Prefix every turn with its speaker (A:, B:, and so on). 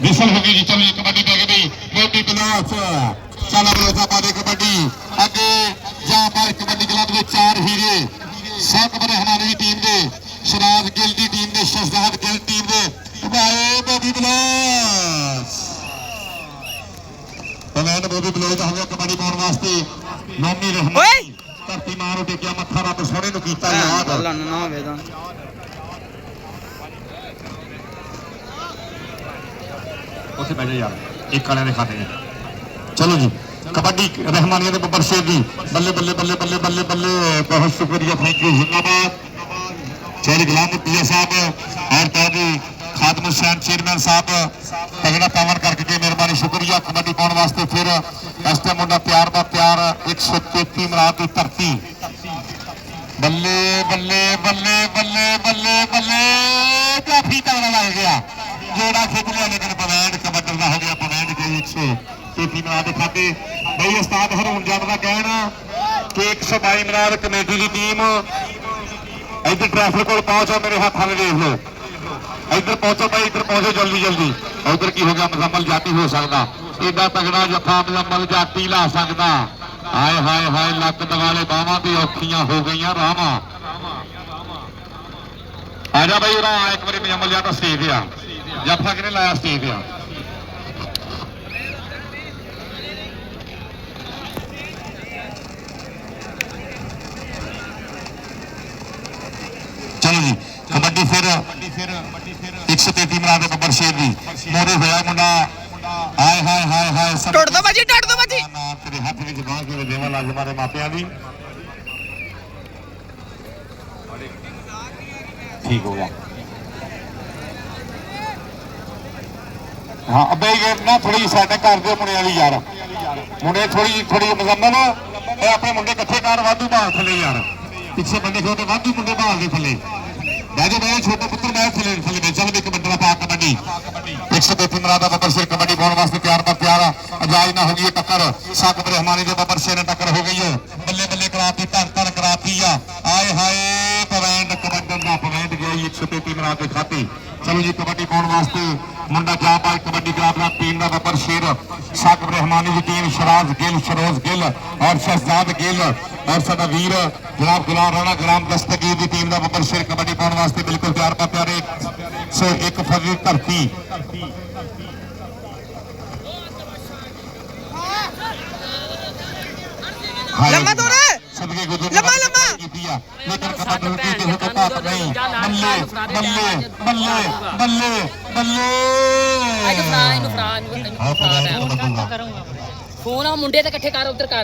A: Whistle होगी जी। चलो जी कबड्डी पै गई मोटी क्लास चल भरोसा पा दे कबड्डी अगे जा पाए कबड्डी क्लब के 4 हीरे साकबर रहमानी की टीम दे शराज गिल की टीम दे शहजाद गिल टीम दे बॉबी ब्लास पलैन बॉबी ब्लास हो गया कबड्डी पाने वास्ते नौमी रहमानी धरती मार टेकिया मत्था रब सोने नु कीता याद ना वेदा उसे बैठ जा यार एक काले ने खाते हैं। चलो जी कबड्डी रहमानिया के बब्बर शेर जी बल्ले बल्ले बल्ले बल्ले बल्ले बल्ले बहुत शुक्रिया थैंक यू जिंदाबाद चेहरे गुलाम पिया साहब और ताजी खादम हुसैन चेयरमैन साहब तगड़ा पावन करके मेहरबानी शुक्रिया कबड्डी पाने वास्ते फिर इस टाइम मुंडा तैयार बा तैयार 133 मराद की धरती बल्ले बल्ले बल्ले बल्ले बल्ले बल्ले काफी तगड़ा लग गया जोड़ा खिंच लिया लेकिन पवैंड कबड्डी का हो गया पवैंड के 133 मराद खाते भाई उस्ताद हरून जट का कहना कि 122 मराद कमेटी की टीम इधर ट्रैफिक को पहुंचो मेरे हाथ में देख लो इधर पहुंचो भाई इधर पहुंचो जल्दी जल्दी उधर की हो गया मुजम्मल जाती हो सकता एडा तगड़ा जफा मुजम्मल जाती ला सकता हाय हाय हाय लक दवाले बावां ते औखियां हो गई रावां आजा भाई उरा एक बार मुजम्मल जाता स्टेज आ जफा किने लाया स्टेज आ चलो जी कबड्डी फिर 133 मराद बब्बर शेर जी मोरे होया मुंडा हाय हाय हाय हाय
B: टोट दो बाजी
A: तेरे हाथ में जबान के देवा लाज हमारे मापिया दी ठीक हो गया हाँ अब ना थोड़ी सेटिंग कर दो मुंडे वाली यार मुंडे थोड़ी मुजम्मल अपने मुंडे कट्ठे कर वाधू भाल थले यार पिछे बंदे खो तो वाधू मुंडे भाल दे थले बैठो भाई छोटे पुत्र मैं थले थले चल भी कबड्डी पा कबड्डी 133 मरादा बब्बर शेर कबड्डी पाने वास्ते तैयार पर तैयार अजाज ना होगी टक्कर साकबर रहमानी के बब्बर शेर ने टक्कर हो गई है बल्ले बल्ले कराती धन धन कराती आए हाय पवैंड कबड्डी का पवैंड गया 133 मराद के खाते चलो जी कबड्डी पाने वास्ते मुंडा क्या पाए कबड्डी क्लब का टीम का बब्बर शेर साकबर रहमानी की टीम शराज गिल सरोज गिल और शहजाद गिल और साडा वीर जनाब गुलाम राणा गुलाम दस्तगीर की टीम का बब्बर शेर कबड्डी पाने वास्ते बिल्कुल तैयार पर तैयार 101 फरवरी धरती
B: लम्बा दौड़ लम्बा लम्बा
A: लेकिन कबड्डी की हो तो बात नहीं बल्ले बल्ले बल्ले बल्ले बल्ले
B: फोन आ मुंडे ते इकट्ठे कर उधर कर